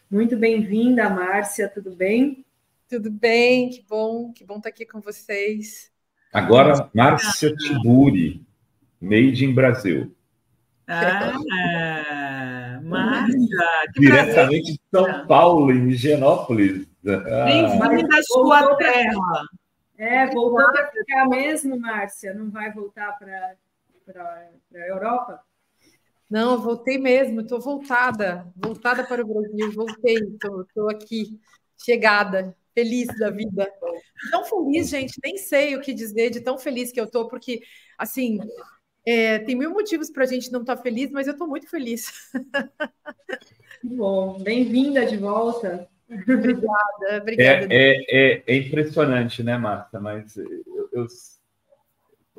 Muito bem-vinda, Márcia, tudo bem? Tudo bem, que bom estar aqui com vocês. Agora, Márcia Tiburi, Made in Brasil. Márcia, que diretamente de São Paulo, em Higienópolis. Bem-vinda à sua terra. Voltou para ficar mesmo, Márcia? Não vai voltar para a Europa? Não, eu voltei mesmo, estou voltada para o Brasil, voltei, estou aqui, chegada, feliz da vida. Tão feliz, gente, nem sei o que dizer de tão feliz que eu estou, porque, assim, tem mil motivos para a gente não estar feliz, mas eu estou muito feliz. Que bom, bem-vinda de volta. Obrigada. É impressionante, né, Márcia? Mas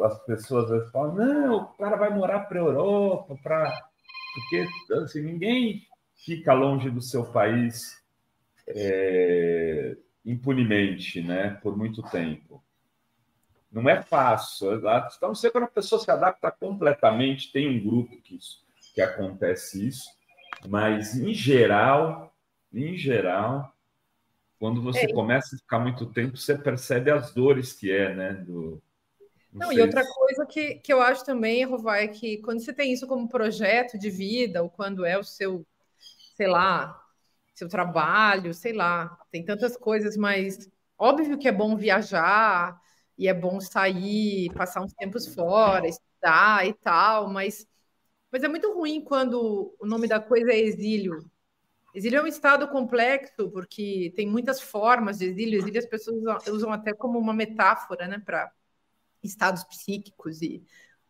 as pessoas às vezes falam, não, o cara vai morar para a Europa, porque assim, ninguém fica longe do seu país impunemente, né, por muito tempo. Não é fácil. Então, não sei quando a pessoa se adapta completamente, tem um grupo que acontece isso, mas, em geral, quando você começa a ficar muito tempo, você percebe as dores que né? E outra coisa que eu acho também, Rovai, é que quando você tem isso como projeto de vida, ou quando é o seu, sei lá, seu trabalho, sei lá, tem tantas coisas, mas óbvio que é bom viajar e é bom sair, passar uns tempos fora, estudar e tal, mas é muito ruim quando o nome da coisa é exílio. Exílio é um estado complexo, porque tem muitas formas de exílio. Exílio as pessoas usam até como uma metáfora, né, para estados psíquicos e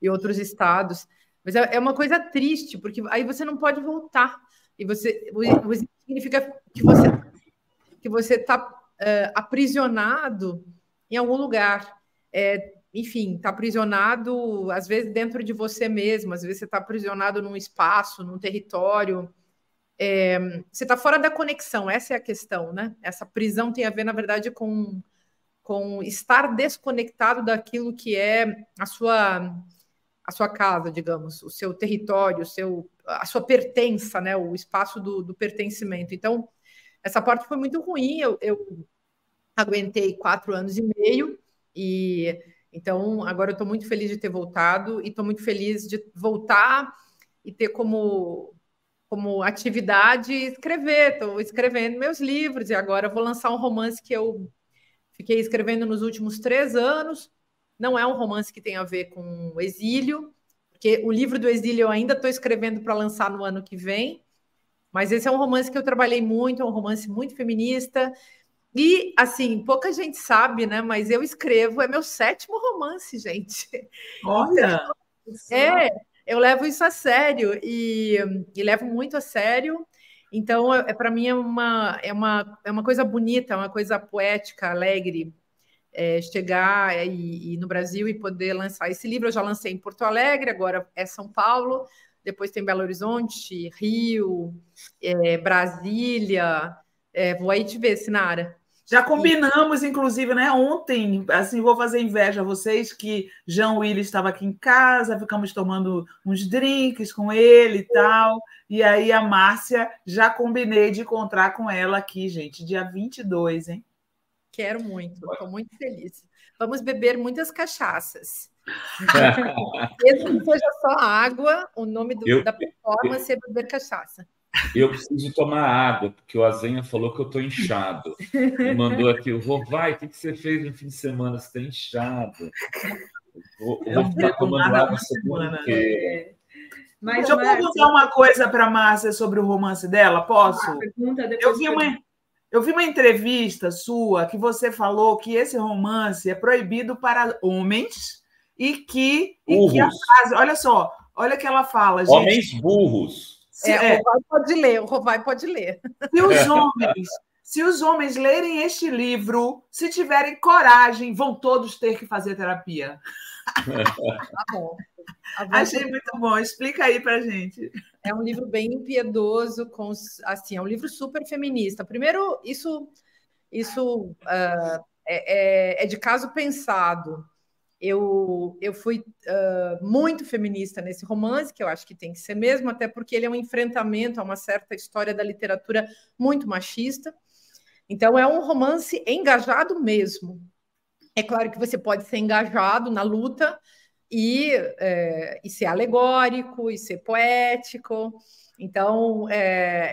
outros estados. Mas é uma coisa triste, porque aí você não pode voltar. E o exílio significa que você está aprisionado em algum lugar. Enfim, está aprisionado, às vezes, dentro de você mesmo, às vezes você está aprisionado num espaço, num território. Você está fora da conexão, essa é a questão, né? Essa prisão tem a ver, na verdade, com estar desconectado daquilo que é a sua casa, digamos, o seu território, a sua pertença, né? O espaço do pertencimento. Então, essa parte foi muito ruim. Eu aguentei 4 anos e meio e então agora eu estou muito feliz de ter voltado e estou muito feliz de voltar e ter como atividade escrever. Estou escrevendo meus livros e agora vou lançar um romance que eu fiquei escrevendo nos últimos 3 anos. Não é um romance que tem a ver com exílio, porque o livro do exílio eu ainda estou escrevendo para lançar no ano que vem, mas esse é um romance que eu trabalhei muito, é um romance muito feminista. E, assim, pouca gente sabe, né? Mas eu escrevo, é meu 7º romance, gente. Olha! Então, eu levo isso a sério e levo muito a sério. Então, para mim é uma coisa bonita, uma coisa poética, alegre, chegar no Brasil e poder lançar esse livro. Eu já lancei em Porto Alegre, agora é São Paulo, depois tem Belo Horizonte, Rio, Brasília. Vou aí te ver, Sinara. Já combinamos, inclusive, né? Ontem, assim, vou fazer inveja a vocês, que Jean Willis estava aqui em casa, ficamos tomando uns drinks com ele e tal. E aí a Márcia, já combinei de encontrar com ela aqui, gente, dia 22, hein? Quero muito, estou muito feliz. Vamos beber muitas cachaças. Mesmo que seja só água, o nome da performance é beber cachaça. Eu preciso tomar água, porque o Azenha falou que eu estou inchado. Me mandou aqui, Rovai, o que você fez no fim de semana? Você está inchado. Vou ficar tomando água a semana inteira. Deixa eu perguntar uma coisa para a Márcia sobre o romance dela, posso? Eu vi uma entrevista sua que você falou que esse romance é proibido para homens e que a frase, olha só, olha o que ela fala, gente. Homens burros. O Rovai pode ler. Se os homens lerem este livro, se tiverem coragem, vão todos ter que fazer terapia. Tá bom. Achei muito bom. Explica aí pra gente. É um livro bem impiedoso, é um livro super feminista. Primeiro, isso é de caso pensado. Eu fui muito feminista nesse romance, que eu acho que tem que ser mesmo, até porque ele é um enfrentamento a uma certa história da literatura muito machista. Então, é um romance engajado mesmo. É claro que você pode ser engajado na luta e ser alegórico, e ser poético. Então,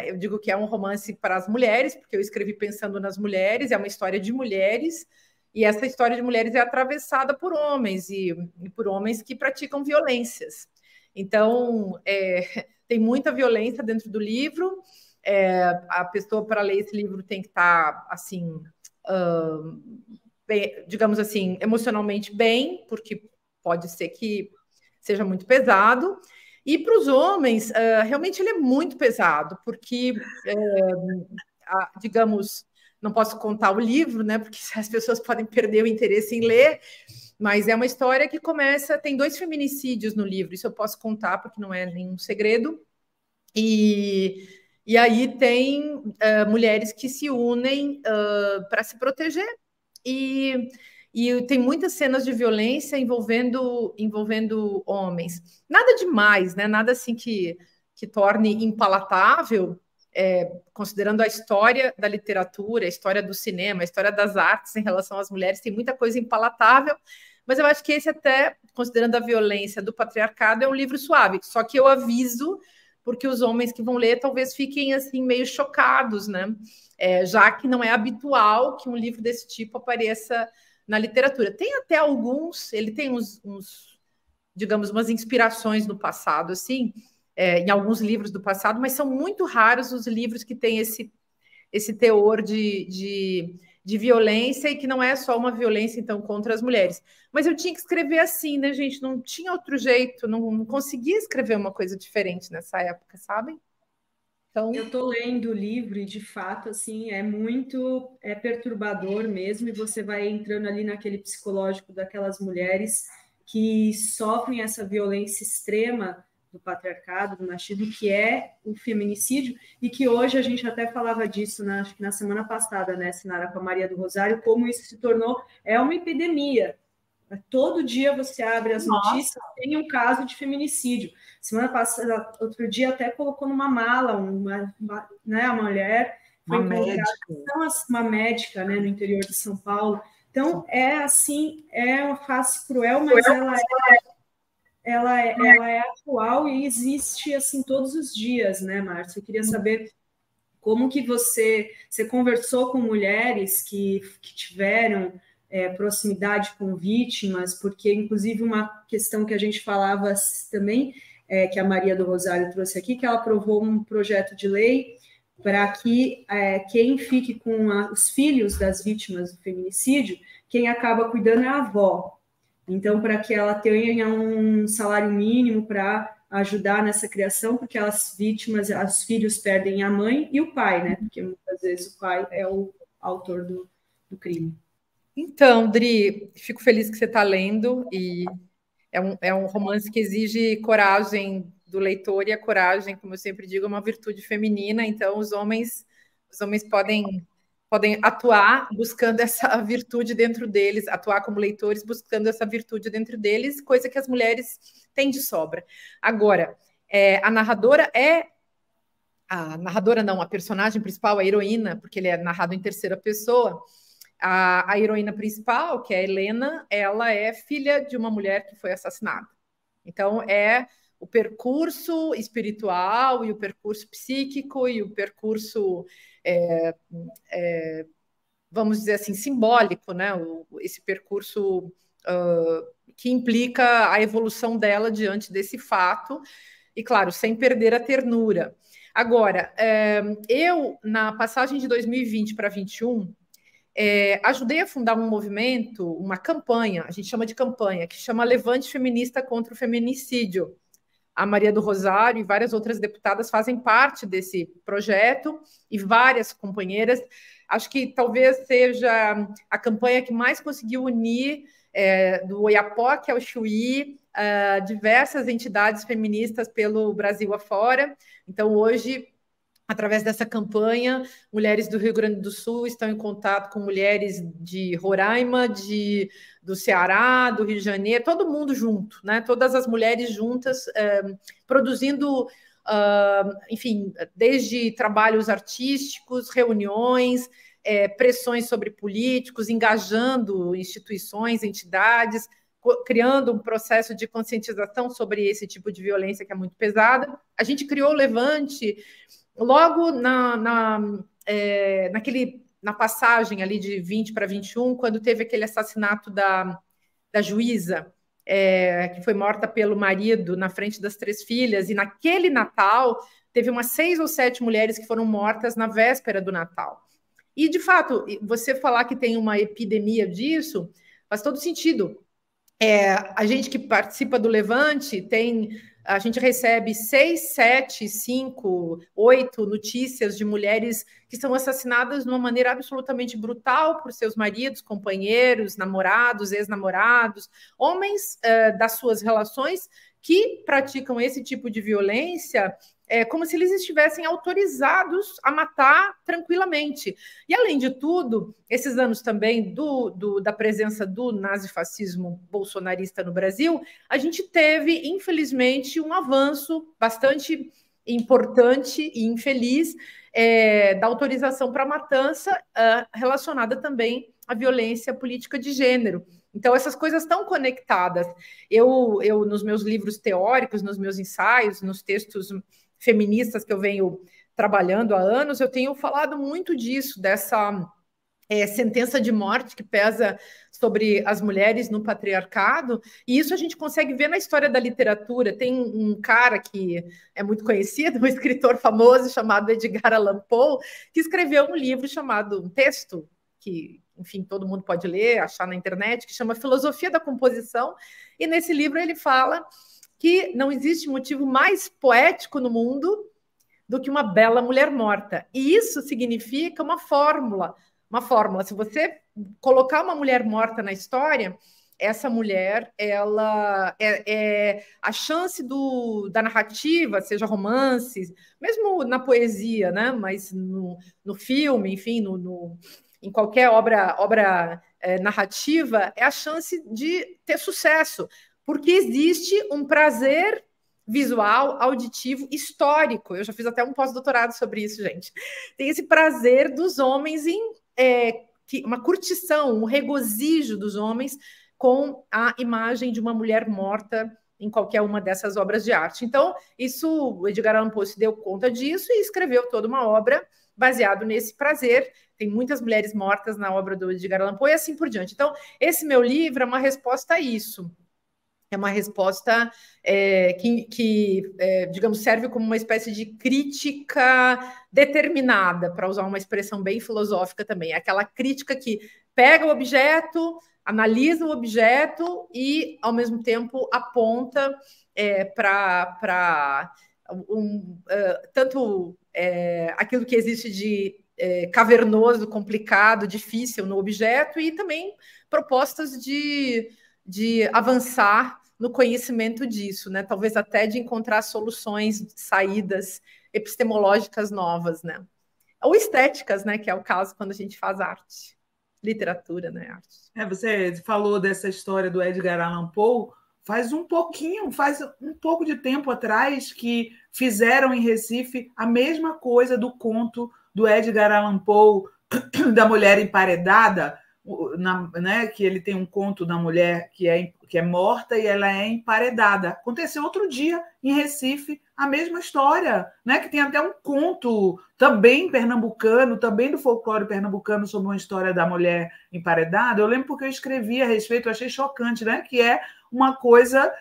eu digo que é um romance para as mulheres, porque eu escrevi pensando nas mulheres, é uma história de mulheres, e essa história de mulheres é atravessada por homens, e por homens que praticam violências. Então, tem muita violência dentro do livro. A pessoa, para ler esse livro, tem que estar, assim, bem, digamos assim, emocionalmente bem, porque pode ser que seja muito pesado. E para os homens, realmente ele é muito pesado, porque, digamos, não posso contar o livro, né? Porque as pessoas podem perder o interesse em ler, mas é uma história que começa. Tem 2 feminicídios no livro, isso eu posso contar, porque não é nenhum segredo. E aí tem mulheres que se unem para se proteger. E tem muitas cenas de violência envolvendo homens. Nada demais, né? Nada assim que torne impalatável, considerando a história da literatura, a história do cinema, a história das artes em relação às mulheres, tem muita coisa impalatável, mas eu acho que esse até, considerando a violência do patriarcado, é um livro suave. Só que eu aviso, porque os homens que vão ler talvez fiquem assim meio chocados, né? Já que não é habitual que um livro desse tipo apareça na literatura. Tem até alguns, ele tem digamos, umas inspirações no passado, assim, em alguns livros do passado, mas são muito raros os livros que têm esse teor de violência, e que não é só uma violência, então, contra as mulheres. Mas eu tinha que escrever assim, né, gente? Não tinha outro jeito, não conseguia escrever uma coisa diferente nessa época, sabem? Então... Eu estou lendo o livro e, de fato, assim, é perturbador mesmo, e você vai entrando ali naquele psicológico daquelas mulheres que sofrem essa violência extrema do patriarcado, do machismo, que é o feminicídio, e que hoje a gente até falava disso, acho que na semana passada, né, Sinara, com a Maria do Rosário, como isso se tornou uma epidemia. Todo dia você abre as notícias, tem um caso de feminicídio. Semana passada, outro dia, até colocou numa mala né, a mulher foi uma médica, né, no interior de São Paulo. Então, assim, é uma face cruel, mas ela é atual e existe assim todos os dias, né, Márcia? Eu queria saber como que você conversou com mulheres que tiveram proximidade com vítimas, porque, inclusive, uma questão que a gente falava também, que a Maria do Rosário trouxe aqui, que ela aprovou um projeto de lei para que quem fique com os filhos das vítimas do feminicídio, quem acaba cuidando é a avó. Então, para que ela tenha um salário mínimo para ajudar nessa criação, porque as vítimas, os filhos perdem a mãe e o pai, né? Porque muitas vezes o pai é o autor do crime. Então, Dri, fico feliz que você está lendo, e é um romance que exige coragem do leitor, e a coragem, como eu sempre digo, é uma virtude feminina. Então os homens podem atuar buscando essa virtude dentro deles, atuar como leitores buscando essa virtude dentro deles, coisa que as mulheres têm de sobra. Agora, a personagem principal, a heroína, porque ele é narrado em terceira pessoa. A heroína principal, que é a Helena, ela é filha de uma mulher que foi assassinada. Então, é o percurso espiritual e o percurso psíquico e o percurso, vamos dizer assim, simbólico, né? Esse percurso que implica a evolução dela diante desse fato, e, claro, sem perder a ternura. Agora, eu, na passagem de 2020 para 2021, ajudei a fundar um movimento, uma campanha, a gente chama de campanha, que chama Levante Feminista contra o Feminicídio. A Maria do Rosário e várias outras deputadas fazem parte desse projeto, e várias companheiras. Acho que talvez seja a campanha que mais conseguiu unir, do Oiapoque ao Chuí, diversas entidades feministas pelo Brasil afora. Então, hoje, através dessa campanha, mulheres do Rio Grande do Sul estão em contato com mulheres de Roraima, do Ceará, do Rio de Janeiro, todo mundo junto, né? Todas as mulheres juntas, produzindo, enfim, desde trabalhos artísticos, reuniões, pressões sobre políticos, engajando instituições, entidades, criando um processo de conscientização sobre esse tipo de violência que é muito pesada. A gente criou o Levante logo na passagem ali de 20 para 21, quando teve aquele assassinato da juíza, que foi morta pelo marido na frente das 3 filhas, e naquele Natal teve umas 6 ou 7 mulheres que foram mortas na véspera do Natal. E, de fato, você falar que tem uma epidemia disso faz todo sentido. A gente que participa do Levante a gente recebe 6, 7, 5, 8 notícias de mulheres que são assassinadas de uma maneira absolutamente brutal por seus maridos, companheiros, namorados, ex-namorados, homens das suas relações que praticam esse tipo de violência como se eles estivessem autorizados a matar tranquilamente. E, além de tudo, esses anos também da presença do nazifascismo bolsonarista no Brasil, a gente teve, infelizmente, um avanço bastante importante e infeliz da autorização para a matança relacionada também à violência política de gênero. Então, essas coisas estão conectadas. Eu, nos meus livros teóricos, nos meus ensaios, nos textos feministas que eu venho trabalhando há anos, eu tenho falado muito disso, dessa sentença de morte que pesa sobre as mulheres no patriarcado, e isso a gente consegue ver na história da literatura. Tem um cara que é muito conhecido, um escritor famoso chamado Edgar Allan Poe, que escreveu um livro chamado, um texto que, enfim, todo mundo pode ler, achar na internet, que chama Filosofia da Composição, e nesse livro ele fala que não existe motivo mais poético no mundo do que uma bela mulher morta. E isso significa uma fórmula. Se você colocar uma mulher morta na história, essa mulher, ela a chance da narrativa, seja romance, mesmo na poesia, né? Mas no filme, enfim, em qualquer obra narrativa, é a chance de ter sucesso, porque existe um prazer visual, auditivo, histórico. Eu já fiz até um pós-doutorado sobre isso, gente. Tem esse prazer dos homens em uma curtição, um regozijo dos homens com a imagem de uma mulher morta em qualquer uma dessas obras de arte. Então, o Edgar Allan Poe se deu conta disso e escreveu toda uma obra baseado nesse prazer. Tem muitas mulheres mortas na obra do Edgar Allan Poe e assim por diante. Então, esse meu livro é uma resposta a isso. É uma resposta digamos, serve como uma espécie de crítica determinada, para usar uma expressão bem filosófica também. É aquela crítica que pega o objeto, analisa o objeto e, ao mesmo tempo, aponta para tanto aquilo que existe de cavernoso, complicado, difícil no objeto, e também propostas de avançar no conhecimento disso, né? Talvez até de encontrar soluções, saídas epistemológicas novas, né? Ou estéticas, né? Que é o caso quando a gente faz arte, literatura, né? Arte. Você falou dessa história do Edgar Allan Poe, faz um pouco de tempo atrás que fizeram em Recife a mesma coisa do conto do Edgar Allan Poe, da mulher emparedada, né, que ele tem um conto da mulher que é morta e ela é emparedada. Aconteceu outro dia em Recife a mesma história, né, que tem até um conto também pernambucano, também do folclore pernambucano, sobre uma história da mulher emparedada. Eu lembro porque eu escrevi a respeito, eu achei chocante, né, que é uma coisa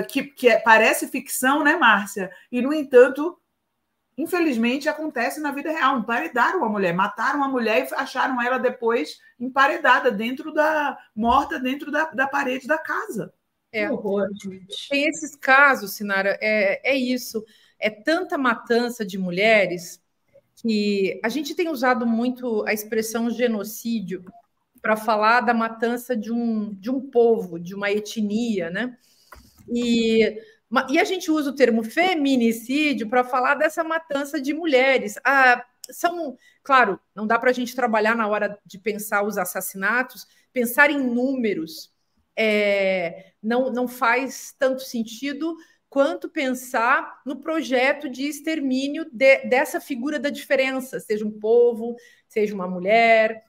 que parece ficção, né, Márcia? E, no entanto, infelizmente, acontece na vida real. Emparedaram a mulher, mataram a mulher e acharam ela depois emparedada, morta dentro da parede da casa. Que horror, gente. Tem esses casos, Sinara, é isso. É tanta matança de mulheres que a gente tem usado muito a expressão genocídio para falar da matança de um povo, de uma etnia, né? E E a gente usa o termo feminicídio para falar dessa matança de mulheres. Claro, não dá para a gente trabalhar na hora de pensar os assassinatos, pensar em números não faz tanto sentido quanto pensar no projeto de extermínio dessa figura da diferença, seja um povo, seja uma mulher,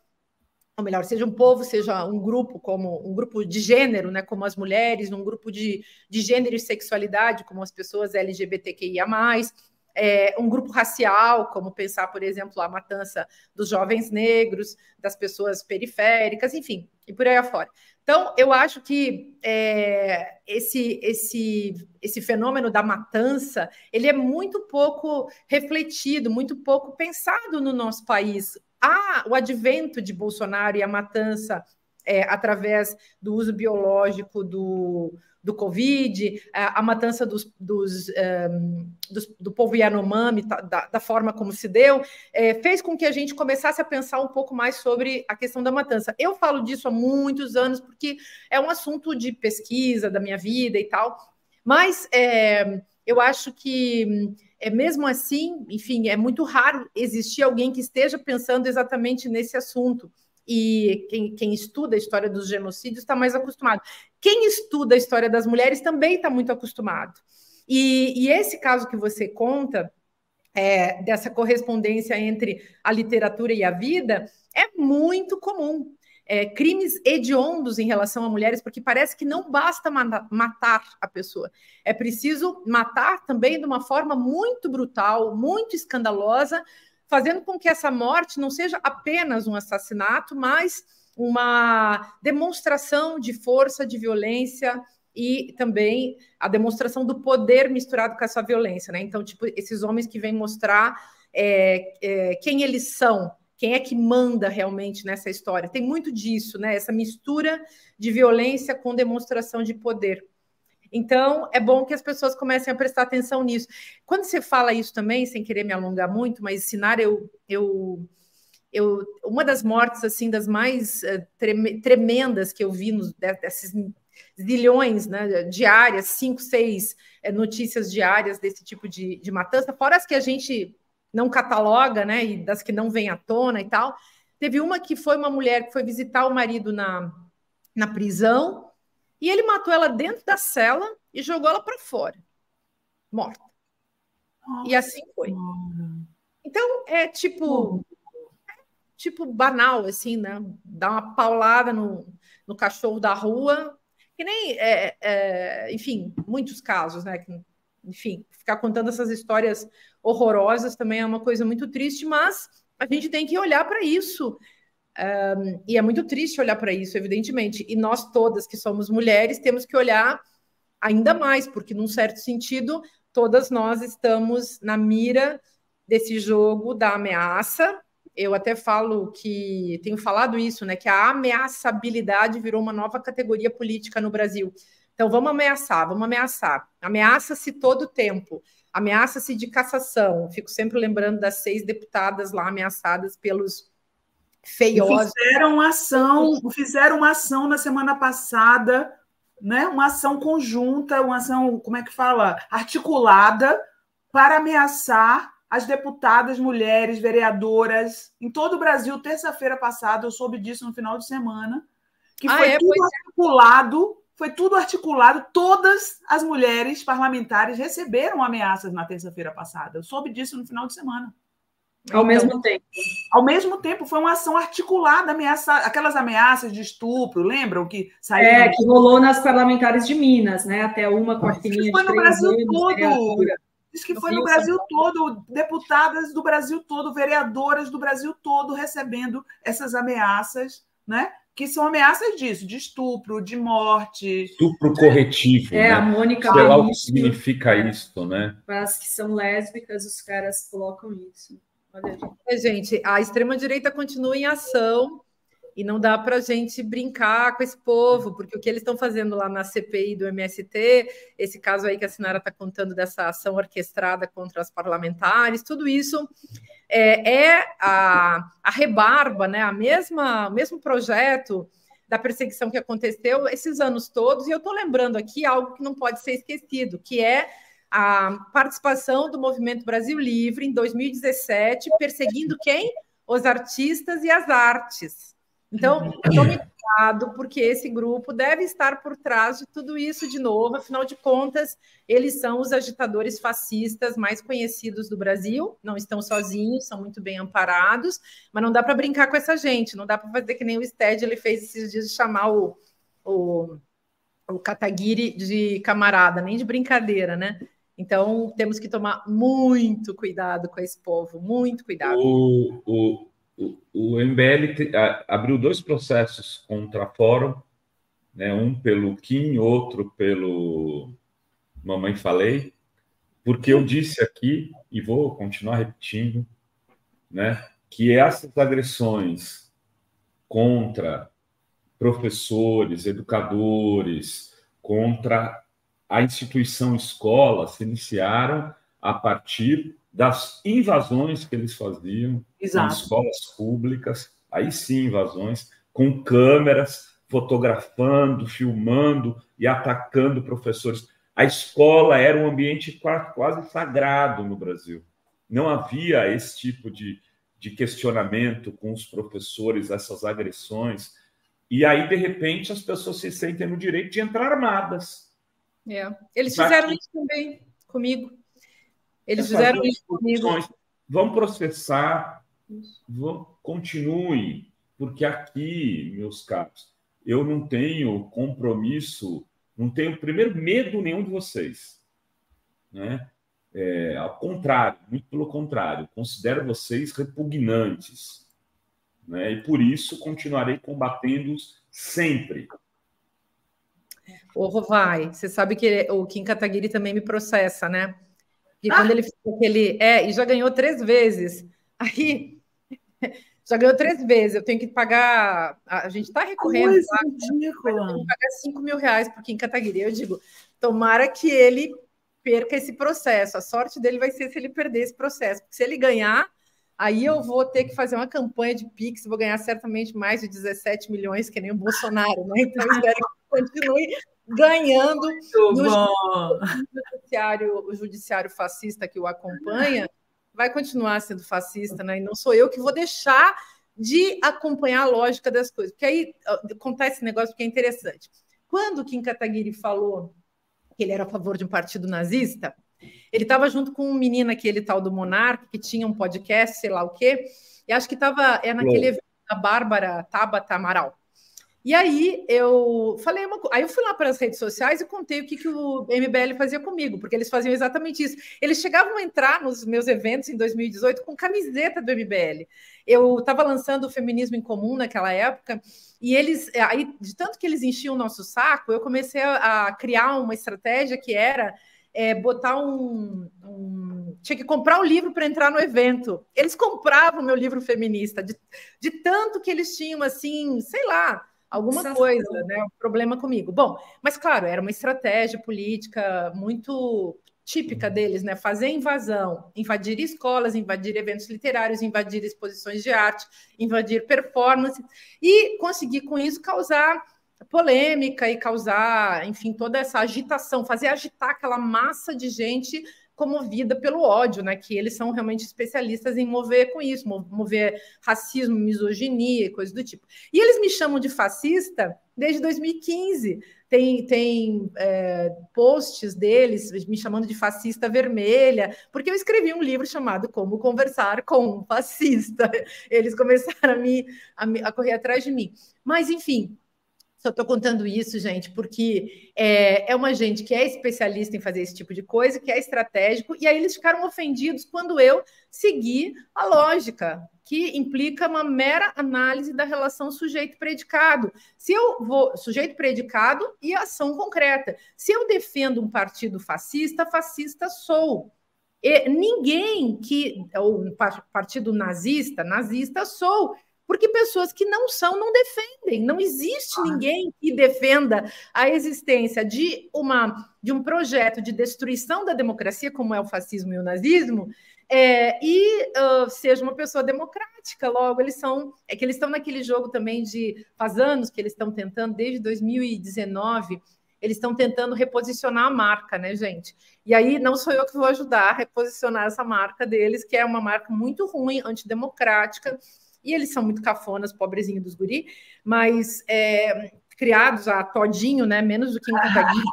ou melhor, seja um povo, seja um grupo, como um grupo de gênero, né, como as mulheres, um grupo de gênero e sexualidade, como as pessoas LGBTQIA+, um grupo racial, como pensar, por exemplo, a matança dos jovens negros, das pessoas periféricas, enfim, e por aí afora. Então, eu acho que esse fenômeno da matança, ele é muito pouco refletido, muito pouco pensado no nosso país. O advento de Bolsonaro e a matança através do uso biológico do Covid, a matança do povo Yanomami, da forma como se deu, fez com que a gente começasse a pensar um pouco mais sobre a questão da matança. Eu falo disso há muitos anos, porque é um assunto de pesquisa da minha vida e tal, mas eu acho que, mesmo assim, enfim, é muito raro existir alguém que esteja pensando exatamente nesse assunto. E quem estuda a história dos genocídios está mais acostumado. Quem estuda a história das mulheres também está muito acostumado. E esse caso que você conta, dessa correspondência entre a literatura e a vida, é muito comum. Crimes hediondos em relação a mulheres, porque parece que não basta matar a pessoa. É preciso matar também de uma forma muito brutal, muito escandalosa, fazendo com que essa morte não seja apenas um assassinato, mas uma demonstração de força, de violência e também a demonstração do poder misturado com essa violência, né? Então, tipo, esses homens que vêm mostrar quem eles são, quem é que manda realmente nessa história. Tem muito disso, né? Essa mistura de violência com demonstração de poder. Então, é bom que as pessoas comecem a prestar atenção nisso. Quando você fala isso também, sem querer me alongar muito, mas Sinara, uma das mortes, assim, das mais tremendas que eu vi desses zilhões, né, diárias, 5, 6 notícias diárias desse tipo de matança, fora as que a gente não cataloga, né, e das que não vêm à tona e tal. Teve uma que foi uma mulher que foi visitar o marido na prisão, e ele matou ela dentro da cela e jogou ela para fora, morta. Nossa. E assim foi. Então, é tipo banal, assim, né? Dar uma paulada no cachorro da rua, que nem, enfim, muitos casos, né? Enfim, ficar contando essas histórias horrorosas também é uma coisa muito triste, mas a gente tem que olhar para isso. E é muito triste olhar para isso, evidentemente. E nós todas que somos mulheres temos que olhar ainda mais, porque, num certo sentido, todas nós estamos na mira desse jogo da ameaça. Eu até tenho falado isso, né? Que a ameaçabilidade virou uma nova categoria política no Brasil. Então, vamos ameaçar. Ameaça-se todo o tempo. Ameaça-se de cassação. Fico sempre lembrando das 6 deputadas lá ameaçadas pelos feiosos. Fizeram uma ação na semana passada, né? Uma ação conjunta, uma ação, como é que fala? Articulada para ameaçar as deputadas mulheres, vereadoras, em todo o Brasil. Terça-feira passada, eu soube disso no final de semana, que foi tudo articulado, todas as mulheres parlamentares receberam ameaças na terça-feira passada. Eu soube disso no final de semana. Ao mesmo tempo. Ao mesmo tempo, foi uma ação articulada, aquelas ameaças de estupro, lembram que saíram? Que rolou nas parlamentares de Minas, né? Até uma quartinha de 3 anos. Diz que foi no Brasil todo, deputadas do Brasil todo, vereadoras do Brasil todo recebendo essas ameaças, né? Que são ameaças disso, de estupro, de morte. Estupro corretivo, né? A Mônica sei lá o que significa isso, né? Para as que são lésbicas, os caras colocam isso. Gente, a extrema-direita continua em ação e não dá para a gente brincar com esse povo, porque o que eles estão fazendo lá na CPI do MST, esse caso aí que a Sinara está contando dessa ação orquestrada contra as parlamentares, tudo isso a rebarba, né? O mesmo projeto da perseguição que aconteceu esses anos todos, e eu estou lembrando aqui algo que não pode ser esquecido, que é a participação do Movimento Brasil Livre em 2017, perseguindo quem? Os artistas e as artes. Então, tome cuidado, porque esse grupo deve estar por trás de tudo isso de novo. Afinal de contas, eles são os agitadores fascistas mais conhecidos do Brasil, não estão sozinhos, são muito bem amparados, mas não dá para brincar com essa gente, não dá para fazer que nem o Sted ele fez esses dias de chamar o Kataguiri de camarada, nem de brincadeira, né? Então, temos que tomar muito cuidado com esse povo, muito cuidado. O MBL abriu 2 processos contra a Fórum, né? Um pelo Kim, outro pelo Mamãe Falei, porque eu disse aqui, e vou continuar repetindo, né, que essas agressões contra professores, educadores, contra a instituição escola se iniciaram a partir das invasões que eles faziam em escolas públicas, aí sim invasões, com câmeras, fotografando, filmando e atacando professores. A escola era um ambiente quase sagrado no Brasil. Não havia esse tipo de questionamento com os professores, essas agressões. E aí, de repente, as pessoas se sentem no direito de entrar armadas. Eles fizeram isso também comigo. Eles fizeram isso comigo. Vão processar, continuem, porque aqui, meus caros, eu não tenho compromisso, não tenho, primeiro, medo nenhum de vocês. Né? Ao contrário, muito pelo contrário, considero vocês repugnantes. Né? E por isso continuarei combatendo-os sempre. Ô, Rovai, você sabe que o Kim Kataguiri também me processa, né? E quando ele fez aquele... e já ganhou 3 vezes. Aí, já ganhou 3 vezes. Eu tenho que pagar... A gente está recorrendo. Coisa ridícula. Eu tenho que pagar R$5.000 para o Kim Kataguiri. Eu digo, tomara que ele perca esse processo. A sorte dele vai ser se ele perder esse processo. Porque se ele ganhar, aí eu vou ter que fazer uma campanha de Pix. Vou ganhar certamente mais de 17 milhões, que nem o Bolsonaro, né? Então, eu espero que continue ganhando o judiciário fascista que o acompanha, vai continuar sendo fascista, né? E não sou eu que vou deixar de acompanhar a lógica das coisas. Porque aí acontece esse negócio que é interessante. Quando o Kim Kataguiri falou que ele era a favor de um partido nazista, ele estava junto com um menino, aquele tal do Monarca, que tinha um podcast, sei lá o quê, e acho que estava naquele evento da Bárbara Tabata Amaral. E aí eu falei aí eu fui lá para as redes sociais e contei o que o MBL fazia comigo, porque eles faziam exatamente isso. Eles chegavam a entrar nos meus eventos em 2018 com camiseta do MBL. Eu estava lançando o Feminismo em Comum naquela época, e eles, aí, de tanto que eles enchiam o nosso saco, eu comecei a criar uma estratégia que era botar tinha que comprar um livro para entrar no evento. Eles compravam meu livro feminista, de tanto que eles tinham, assim, sei lá, alguma coisa, né? Um problema comigo. Bom, mas claro, era uma estratégia política muito típica deles, né? Fazer invasão, invadir escolas, invadir eventos literários, invadir exposições de arte, invadir performance e conseguir com isso causar polêmica e causar, enfim, toda essa agitação, fazer agitar aquela massa de gente comovida pelo ódio, né? Que eles são realmente especialistas em mover com isso, mover racismo, misoginia e coisas do tipo. E eles me chamam de fascista desde 2015. Tem posts deles me chamando de fascista vermelha, porque eu escrevi um livro chamado Como Conversar com um Fascista. Eles começaram a correr atrás de mim. Mas, enfim, só estou contando isso, gente, porque é uma gente que é especialista em fazer esse tipo de coisa, que é estratégico, e aí eles ficaram ofendidos quando eu segui a lógica, que implica uma mera análise da relação sujeito-predicado. Se eu vou sujeito-predicado e ação concreta. Se eu defendo um partido fascista, fascista sou. E ninguém ou um partido nazista sou. Porque pessoas que não são, não defendem. Não existe ninguém que defenda a existência de um projeto de destruição da democracia, como é o fascismo e o nazismo, seja uma pessoa democrática. Logo, eles estão naquele jogo também faz anos que eles estão tentando, desde 2019, eles estão tentando reposicionar a marca, né, gente? E aí não sou eu que vou ajudar a reposicionar essa marca deles, que é uma marca muito ruim, antidemocrática, e eles são muito cafonas, pobrezinho dos guri, mas criados a todinho, né, menos do que em Kataguiri,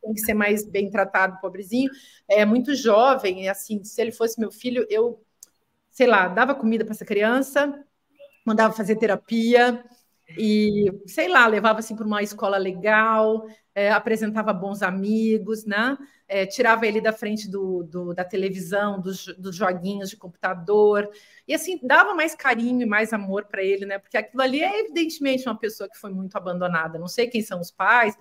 tem que ser mais bem tratado, pobrezinho, é muito jovem, e assim, se ele fosse meu filho, eu, sei lá, dava comida para essa criança, mandava fazer terapia, e, sei lá, levava assim para uma escola legal, apresentava bons amigos, né? Tirava ele da frente da televisão, dos joguinhos de computador, e assim, dava mais carinho e mais amor para ele, né? Porque aquilo ali é evidentemente uma pessoa que foi muito abandonada. Não sei quem são os pais,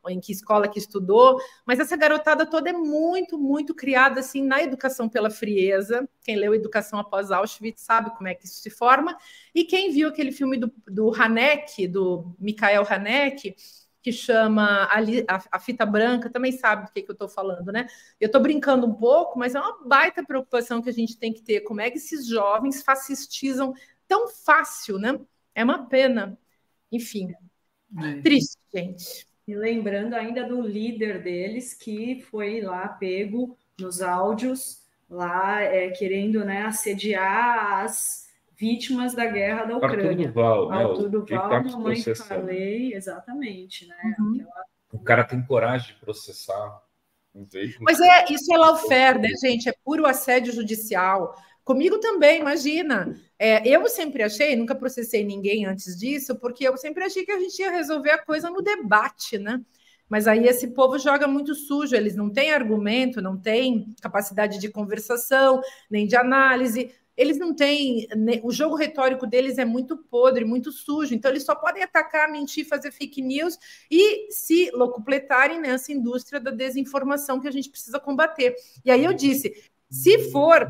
em que escola que estudou, mas essa garotada toda é muito, muito criada assim na educação pela frieza. Quem leu Educação Após Auschwitz sabe como é que isso se forma. E quem viu aquele filme do Haneke, do Mikhail Haneke, que chama a Fita Branca, também sabe do que eu estou falando, né? Eu estou brincando um pouco, mas é uma baita preocupação que a gente tem que ter. Como é que esses jovens fascistizam tão fácil, né? É uma pena. Enfim, triste, gente. E lembrando ainda do líder deles, que foi lá pego nos áudios, lá querendo, né, assediar as vítimas da guerra da Ucrânia. Arthur Duval, mamãe falei, exatamente, né? O cara tem coragem de processar um veículo. Mas isso é lawfare, né, gente? É puro assédio judicial. Comigo também, imagina. Eu sempre achei, nunca processei ninguém antes disso, porque eu sempre achei que a gente ia resolver a coisa no debate, né? Mas aí esse povo joga muito sujo, eles não têm argumento, não têm capacidade de conversação, nem de análise. Eles não têm... O jogo retórico deles é muito podre, muito sujo. Então, eles só podem atacar, mentir, fazer fake news e se locupletarem nessa indústria da desinformação que a gente precisa combater. E aí eu disse, se for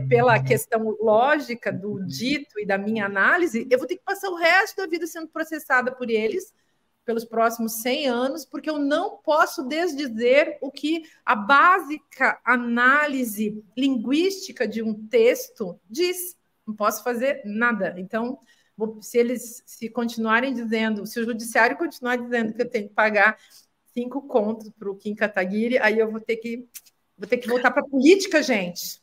pela questão lógica do dito e da minha análise, eu vou ter que passar o resto da vida sendo processada por eles pelos próximos 100 anos, porque eu não posso desdizer o que a básica análise linguística de um texto diz. Não posso fazer nada. Então, se continuarem dizendo, se o judiciário continuar dizendo que eu tenho que pagar 5 contos para o Kim Kataguiri, aí eu vou ter que voltar para a política, gente.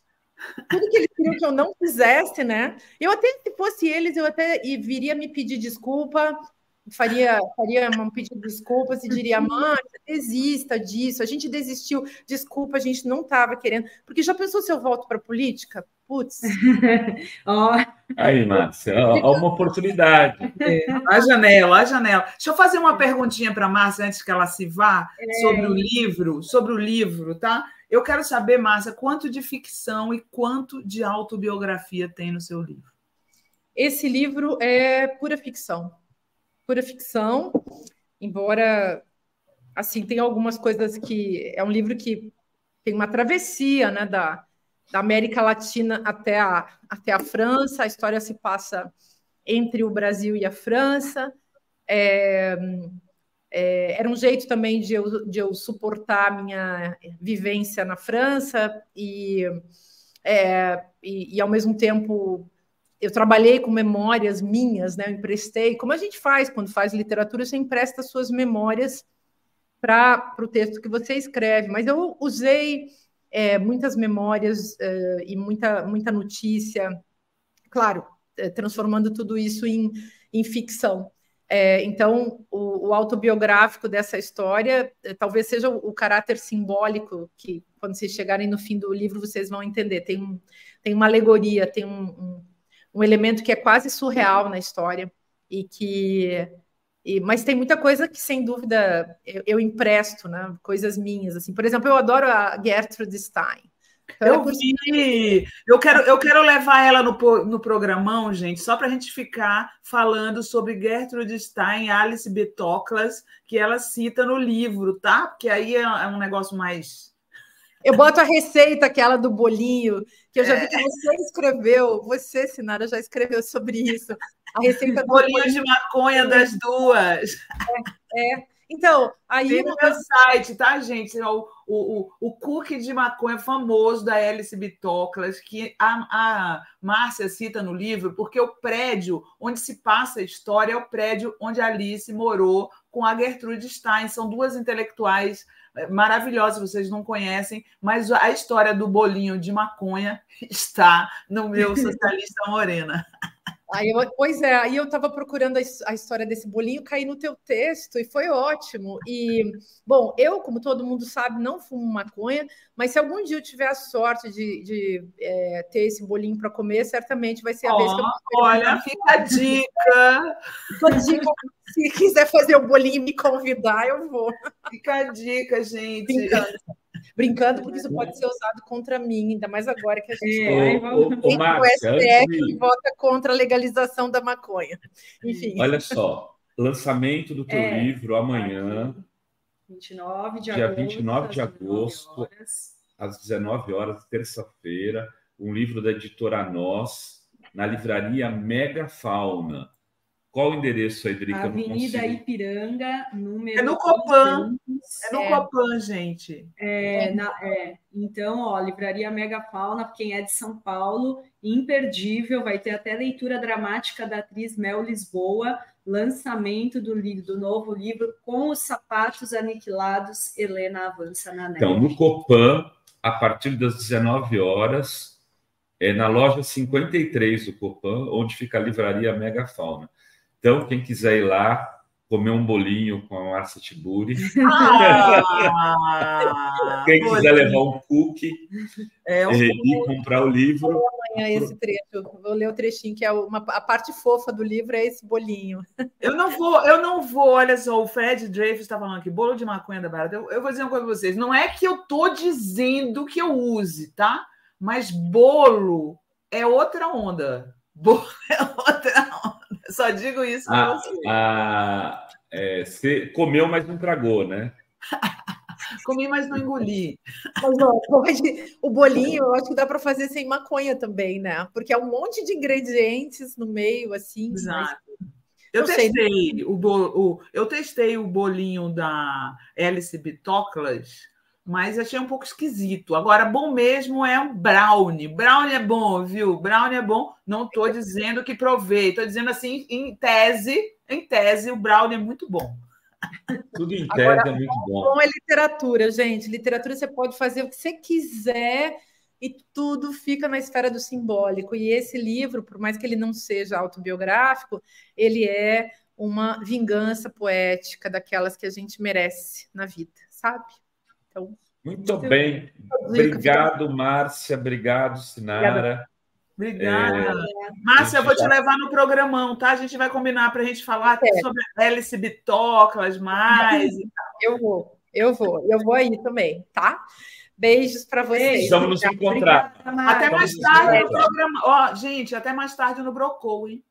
Tudo que eles queriam que eu não fizesse, né? Eu até, se fosse eles, eu até viria me pedir desculpa, faria um pedido de desculpas e diria, mãe, desista disso, a gente desistiu, desculpa, a gente não estava querendo, porque já pensou se eu volto para a política? Putz. Aí, Márcia, uma oportunidade. A janela. Deixa eu fazer uma perguntinha para a Márcia antes que ela se vá sobre o livro, tá? Eu quero saber, Márcia, quanto de ficção e quanto de autobiografia tem no seu livro? Esse livro é pura ficção, embora, assim, tem algumas coisas que... É um livro que tem uma travessia, né, da América Latina até a França. A história se passa entre o Brasil e a França. Era um jeito também de eu suportar a minha vivência na França e ao mesmo tempo... Eu trabalhei com memórias minhas, né? Eu emprestei, como a gente faz quando faz literatura, você empresta suas memórias para o texto que você escreve. Mas eu usei muitas memórias e muita notícia, claro, transformando tudo isso em ficção. Então, o autobiográfico dessa história talvez seja o caráter simbólico que, quando vocês chegarem no fim do livro, vocês vão entender. Tem uma alegoria, tem um elemento que é quase surreal na história mas tem muita coisa que, sem dúvida, eu empresto, né? Coisas minhas, assim. Por exemplo, eu adoro a Gertrude Stein. Então, eu quero levar ela no programão, gente, só para a gente ficar falando sobre Gertrude Stein e Alice B. Toklas, que ela cita no livro, tá? Porque aí é um negócio mais... Eu boto a receita, aquela do bolinho, que eu já vi que você escreveu. Você, Sinara, já escreveu sobre isso. A receita do bolinho de maconha das duas. Então, aí... Tem no meu site, tá, gente? O cookie de maconha famoso da Alice Bitoclas, que a Márcia cita no livro, porque o prédio onde se passa a história é o prédio onde a Alice morou com a Gertrude Stein. São duas intelectuais maravilhosas, vocês não conhecem, mas a história do bolinho de maconha está no meu Socialista Morena. Pois é, aí eu estava procurando a história desse bolinho, caí no teu texto e foi ótimo. E, bom, eu, como todo mundo sabe, não fumo maconha, mas se algum dia eu tiver a sorte de ter esse bolinho para comer, certamente vai ser a vez que eu vou. Olha, fica a dica. Se quiser fazer o bolinho e me convidar, eu vou. Fica a dica, gente. Brincando, porque isso pode ser usado contra mim, ainda mais agora que a gente tem o STF que vota contra a legalização da maconha. Enfim. Olha só, lançamento do teu livro amanhã, 29 de dia agosto, 29 de agosto, às 19 horas, terça-feira, um livro da editora Nós, na livraria Megafauna. Qual o endereço aí, Drica? Avenida Ipiranga, número... É no Copan. É no Copan, gente. Então, ó, livraria Megafauna, quem é de São Paulo, imperdível, vai ter até leitura dramática da atriz Mel Lisboa, lançamento do novo livro Com os Sapatos Aniquilados, Helena Avança na Neve. Então, no Copan, a partir das 19 horas, na loja 53 do Copan, onde fica a livraria Megafauna. Então, quem quiser ir lá, comer um bolinho com a Márcia Tiburi. Quem quiser levar um cookie e comprar o livro. Vou ler amanhã esse trecho. Vou ler o trechinho, que é a parte fofa do livro, é esse bolinho. Eu não vou, olha só, o Fred Dreyfus está falando aqui, bolo de maconha da barata. Eu vou dizer uma coisa para vocês. Não é que eu estou dizendo que eu use, tá? Mas bolo é outra onda. Bolo é outra onda. Só digo isso para você. Você comeu, mas não tragou, né? Comi, mas não engoli. Mas, o bolinho, eu acho que dá para fazer sem maconha também, né? Porque é um monte de ingredientes no meio, assim. Exato. Eu testei o bolinho da Alice Bitoclas, mas achei um pouco esquisito. Agora, bom mesmo é um brownie. Brownie é bom, viu? Brownie é bom. Não estou dizendo que provei. Estou dizendo assim, em tese, o brownie é muito bom. Tudo em tese é muito bom. Bom é literatura, gente. Literatura você pode fazer o que você quiser e tudo fica na esfera do simbólico. E esse livro, por mais que ele não seja autobiográfico, ele é uma vingança poética daquelas que a gente merece na vida, sabe? Então, muito bem. Obrigado, Márcia. Obrigado, Sinara. Obrigada. Márcia, eu vou te levar no programão, tá? A gente vai combinar para a gente falar sobre Alice Bitoclas mais. Eu vou aí também, tá? Beijos para vocês. Vamos nos encontrar. Até mais tarde no programa. Gente, até mais tarde no Brocou, hein?